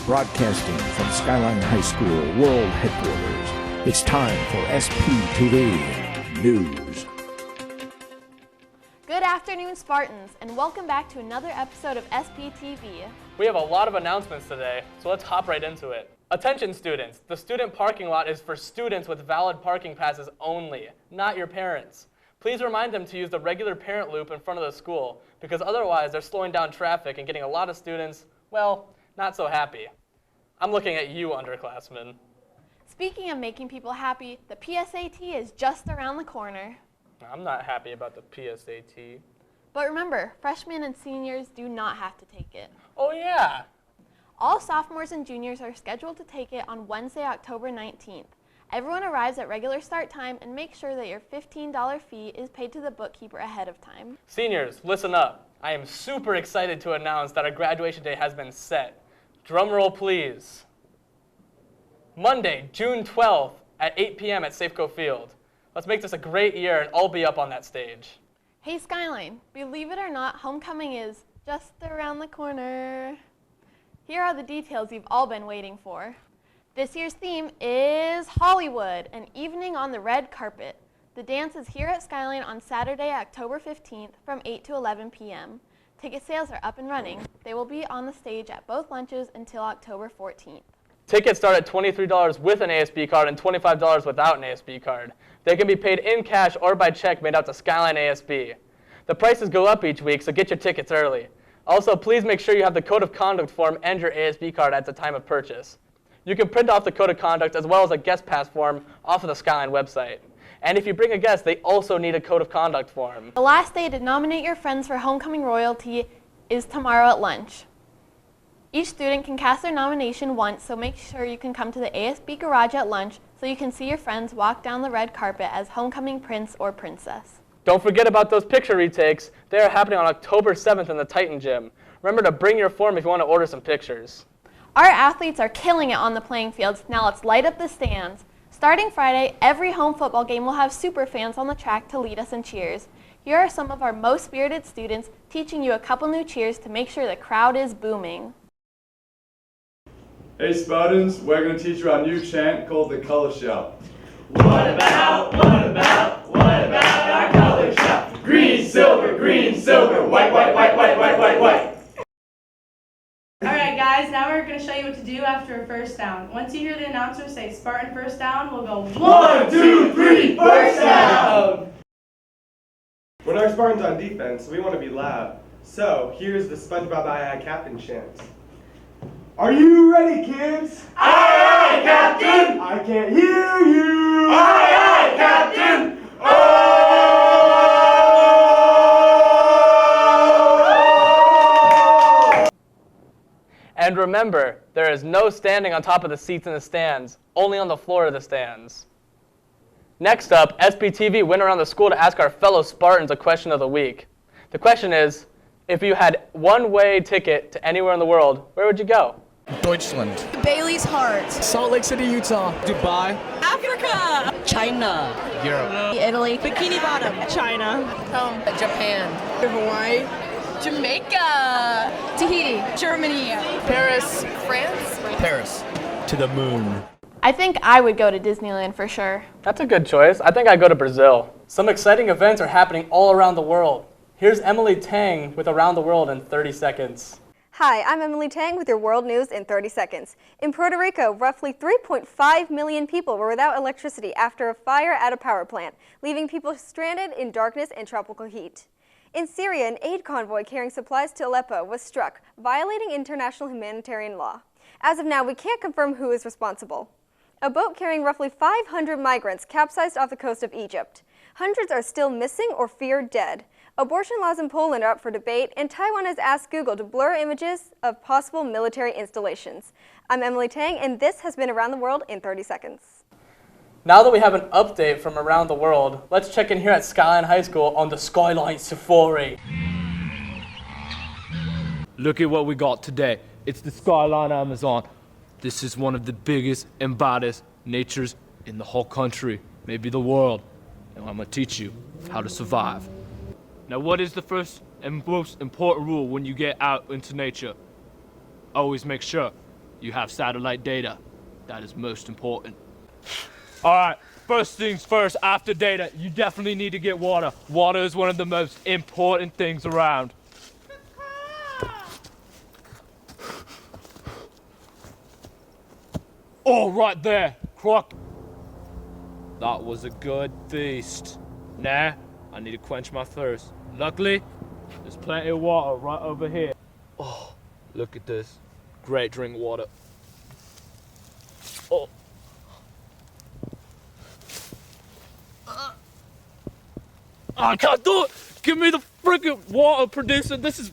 Broadcasting from Skyline High School World Headquarters, it's time for SPTV News. Good afternoon, Spartans, and welcome back to another episode of SPTV. We have a lot of announcements today, so let's hop right into it. Attention students, the student parking lot is for students with valid parking passes only, not your parents. Please remind them to use the regular parent loop in front of the school, because otherwise they're slowing down traffic and getting a lot of students, well, not so happy. I'm looking at you, underclassmen. Speaking of making people happy, the PSAT is just around the corner. I'm not happy about the PSAT. But remember, freshmen and seniors do not have to take it. Oh yeah! All sophomores and juniors are scheduled to take it on Wednesday, October 19th. Everyone arrives at regular start time, and make sure that your $15 fee is paid to the bookkeeper ahead of time. Seniors, listen up. I am super excited to announce that our graduation day has been set. Drum roll, please. Monday, June 12th at 8 p.m. at Safeco Field. Let's make this a great year, and I'll be up on that stage. Hey Skyline, believe it or not, homecoming is just around the corner. Here are the details you've all been waiting for. This year's theme is Hollywood, an evening on the red carpet. The dance is here at Skyline on Saturday, October 15th from 8 to 11 p.m. Ticket sales are up and running. They will be on the stage at both lunches until October 14th. Tickets start at $23 with an ASB card and $25 without an ASB card. They can be paid in cash or by check made out to Skyline ASB. The prices go up each week, so get your tickets early. Also, please make sure you have the Code of Conduct form and your ASB card at the time of purchase. You can print off the Code of Conduct as well as a guest pass form off of the Skyline website. And if you bring a guest, they also need a Code of Conduct form. The last day to nominate your friends for homecoming royalty is tomorrow at lunch. Each student can cast their nomination once, so make sure you can come to the ASB garage at lunch so you can see your friends walk down the red carpet as homecoming prince or princess. Don't forget about those picture retakes. They are happening on October 7th in the Titan Gym. Remember to bring your form if you want to order some pictures. Our athletes are killing it on the playing fields. Now let's light up the stands. Starting Friday, every home football game will have super fans on the track to lead us in cheers. Here are some of our most spirited students teaching you a couple new cheers to make sure the crowd is booming. Hey Spartans, we're going to teach you our new chant called the Color Shout. What about our color shout? Green, silver, white, white, white, white, white, white, white. Alright guys, now we're going to show you what to do after a first down. Once you hear the announcer say Spartan first down, we'll go 1, 2, 3, first down! When our Spartans on defense, we want to be loud. So, here's the SpongeBob Aye Aye Captain chant. Are you ready, kids? Aye, aye, Captain! I can't hear you! Aye, aye, Captain! And remember, there is no standing on top of the seats in the stands, only on the floor of the stands. Next up, SPTV went around the school to ask our fellow Spartans a question of the week. The question is, if you had one-way ticket to anywhere in the world, where would you go? Deutschland. Bailey's Heart. Salt Lake City, Utah. Dubai. Africa. China. Europe. Italy. Bikini Bottom. China. Home. Japan. Hawaii. Jamaica. Tahiti. Germany. Paris. France. Paris. To the moon. I think I would go to Disneyland for sure. That's a good choice. I think I'd go to Brazil. Some exciting events are happening all around the world. Here's Emily Tang with Around the World in 30 seconds. Hi, I'm Emily Tang with your world news in 30 seconds. In Puerto Rico, roughly 3.5 million people were without electricity after a fire at a power plant, leaving people stranded in darkness and tropical heat. In Syria, an aid convoy carrying supplies to Aleppo was struck, violating international humanitarian law. As of now, we can't confirm who is responsible. A boat carrying roughly 500 migrants capsized off the coast of Egypt. Hundreds are still missing or feared dead. Abortion laws in Poland are up for debate, and Taiwan has asked Google to blur images of possible military installations. I'm Emily Tang, and this has been Around the World in 30 seconds. Now that we have an update from around the world, let's check in here at Skyline High School on the Skyline Safari. Look at what we got today. It's the Skyline Amazon. This is one of the biggest and baddest natures in the whole country, maybe the world. And I'm gonna teach you how to survive. Now, what is the first and most important rule when you get out into nature? Always make sure you have satellite data. That is most important. All right, first things first, after data, you definitely need to get water. Water is one of the most important things around. Oh, right there, croc. That was a good feast. Now, I need to quench my thirst. Luckily, there's plenty of water right over here. Oh, look at this. Great drink water. Oh. I can't do it! Give me the freaking water, producer. This is,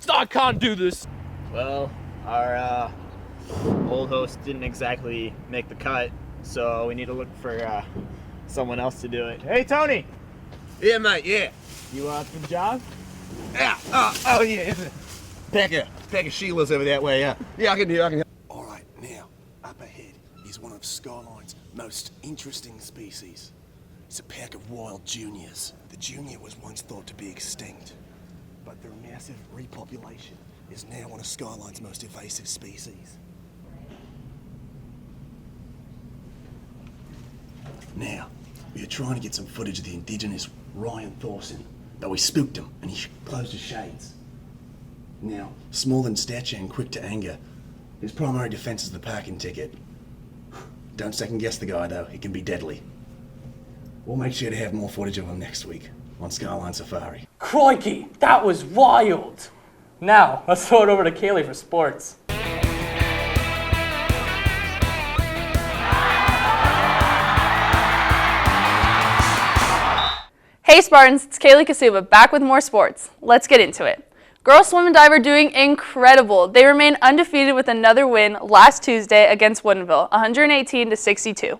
I can't do this. Well, our old host didn't exactly make the cut, so we need to look for someone else to do it. Hey, Tony! Yeah, mate, yeah. You for the job? Yeah, oh yeah. Pack of Sheilas over that way, yeah. Yeah, I can do it, All right, now, up ahead is one of Skyline's most interesting species. It's a pack of wild juniors. The junior was once thought to be extinct, but their massive repopulation is now one of Skyline's most invasive species. Now, we are trying to get some footage of the indigenous Ryan Thorson, but we spooked him and he closed his shades. Now, small in stature and quick to anger, his primary defense is the parking ticket. Don't second guess the guy though, he can be deadly. We'll make sure to have more footage of him next week on Skyline Safari. Crikey, that was wild. Now, let's throw it over to Kaylee for sports. Hey Spartans, it's Kaylee Kasuba back with more sports. Let's get into it. Girls swim and dive are doing incredible. They remain undefeated with another win last Tuesday against Woodinville, 118-62.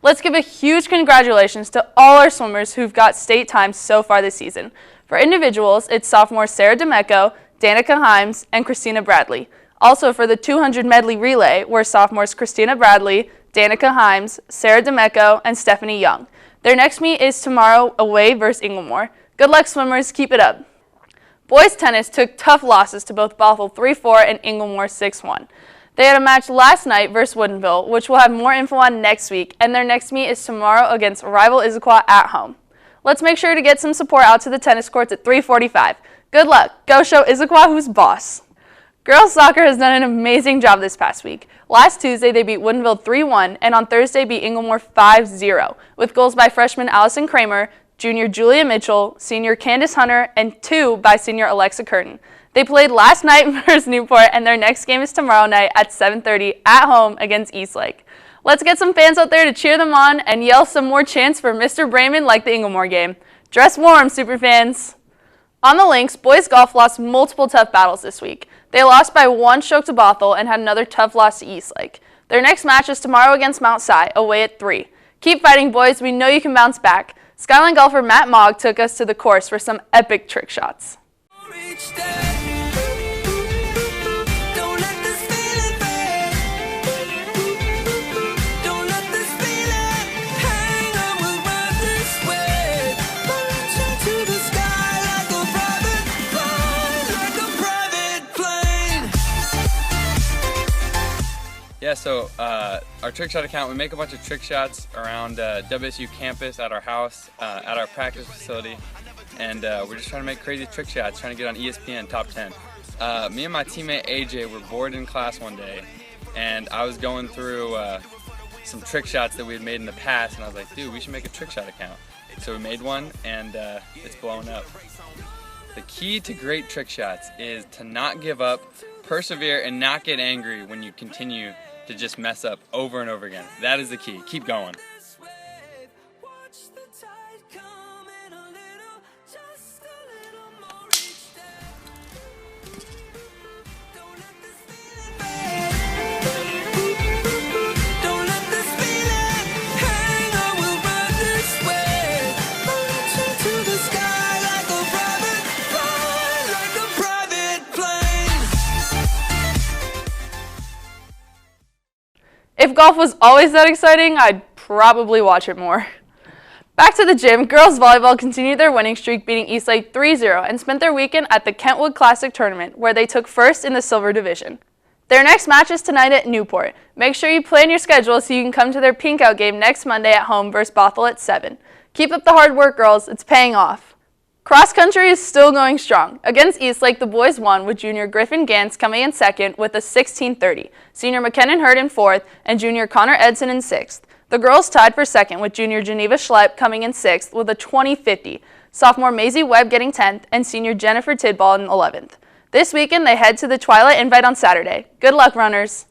Let's give a huge congratulations to all our swimmers who've got state times so far this season. For individuals, it's sophomores Sarah DeMecco, Danica Himes, and Christina Bradley. Also for the 200 medley relay were sophomores Christina Bradley, Danica Himes, Sarah DeMecco, and Stephanie Young. Their next meet is tomorrow away versus Inglemoor. Good luck swimmers, keep it up. Boys tennis took tough losses to both Bothell 3-4 and Inglemoor 6-1. They had a match last night versus Woodinville, which we'll have more info on next week, and their next meet is tomorrow against rival Issaquah at home. Let's make sure to get some support out to the tennis courts at 3:45. Good luck. Go show Issaquah who's boss. Girls soccer has done an amazing job this past week. Last Tuesday, they beat Woodinville 3-1, and on Thursday beat Inglemoor 5-0, with goals by freshman Allison Kramer, junior Julia Mitchell, senior Candace Hunter, and 2 by senior Alexa Curtin. They played last night versus Newport, and their next game is tomorrow night at 7:30 at home against Eastlake. Let's get some fans out there to cheer them on and yell some more chants for Mr. Brayman like the Inglemoor game. Dress warm, superfans! On the links, boys golf lost multiple tough battles this week. They lost by 1 stroke to Bothell and had another tough loss to Eastlake. Their next match is tomorrow against Mount Si, away at 3. Keep fighting, boys. We know you can bounce back. Skyline golfer Matt Mogg took us to the course for some epic trick shots. Yeah, so our trick shot account, we make a bunch of trick shots around WSU campus, at our house, at our practice facility, and we're just trying to make crazy trick shots, trying to get on ESPN top 10. Me and my teammate AJ were bored in class one day, and I was going through some trick shots that we had made in the past, and I was like, dude, we should make a trick shot account. So we made one, and it's blowing up. The key to great trick shots is to not give up, persevere, and not get angry when you continue to just mess up over and over again. That is the key. Keep going. If golf was always that exciting, I'd probably watch it more. Back to the gym, girls volleyball continued their winning streak, beating Eastlake 3-0 and spent their weekend at the Kentwood Classic Tournament, where they took first in the silver division. Their next match is tonight at Newport. Make sure you plan your schedule so you can come to their pink out game next Monday at home versus Bothell at 7. Keep up the hard work, girls. It's paying off. Cross country is still going strong. Against Eastlake, the boys won with junior Griffin Gantz coming in second with a 16:30, senior McKinnon Hurd in fourth, and junior Connor Edson in sixth. The girls tied for second with junior Geneva Schlepp coming in sixth with a 20:50, sophomore Maisie Webb getting 10th, and senior Jennifer Tidball in 11th. This weekend, they head to the Twilight Invite on Saturday. Good luck, runners.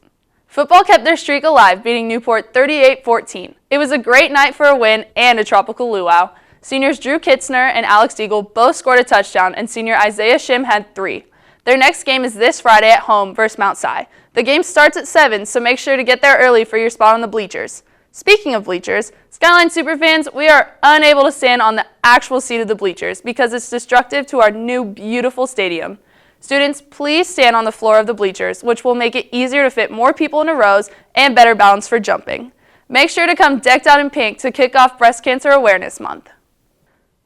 Football kept their streak alive, beating Newport 38-14. It was a great night for a win and a tropical luau. Seniors Drew Kitzner and Alex Deagle both scored a touchdown, and senior Isaiah Shim had 3. Their next game is this Friday at home versus Mount Si. The game starts at 7, so make sure to get there early for your spot on the bleachers. Speaking of bleachers, Skyline Superfans, we are unable to stand on the actual seat of the bleachers because it's destructive to our new beautiful stadium. Students, please stand on the floor of the bleachers, which will make it easier to fit more people into rows and better balance for jumping. Make sure to come decked out in pink to kick off Breast Cancer Awareness Month.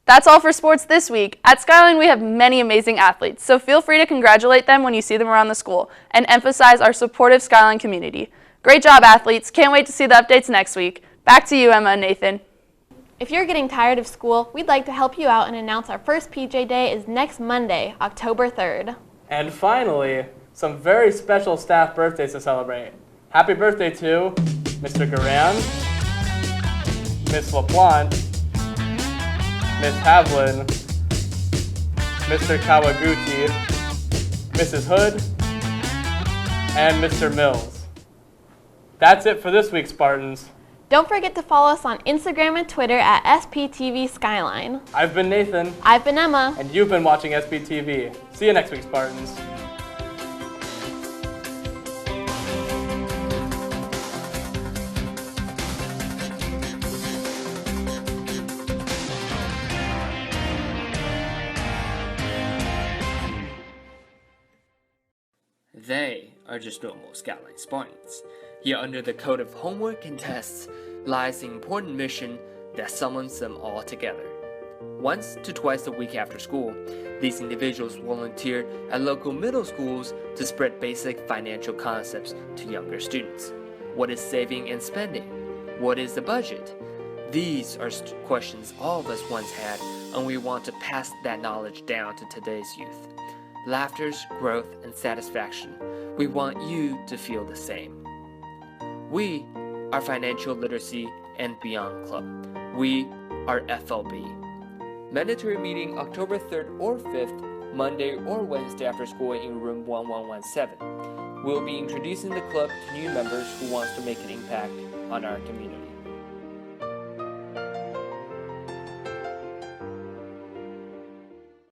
That's all for sports this week. At Skyline, we have many amazing athletes, so feel free to congratulate them when you see them around the school and emphasize our supportive Skyline community. Great job, athletes. Can't wait to see the updates next week. Back to you, Emma and Nathan. If you're getting tired of school, we'd like to help you out and announce our first PJ Day is next Monday, October 3rd. And finally, some very special staff birthdays to celebrate. Happy birthday to Mr. Garan, Miss LaPlante, Miss Havlin, Mr. Kawaguchi, Mrs. Hood, and Mr. Mills. That's it for this week, Spartans. Don't forget to follow us on Instagram and Twitter at SPTV Skyline. I've been Nathan. I've been Emma. And you've been watching SPTV. See you next week, Spartans. They are just normal Skyline Spartans. Yet under the code of homework and tests lies the important mission that summons them all together. Once to twice a week after school, these individuals volunteer at local middle schools to spread basic financial concepts to younger students. What is saving and spending? What is the budget? These are questions all of us once had, and we want to pass that knowledge down to today's youth. Laughters, growth, and satisfaction. We want you to feel the same. We are Financial Literacy and Beyond Club. We are FLB. Mandatory meeting October 3rd or 5th, Monday or Wednesday after school in room 1117. We'll be introducing the club to new members who wants to make an impact on our community.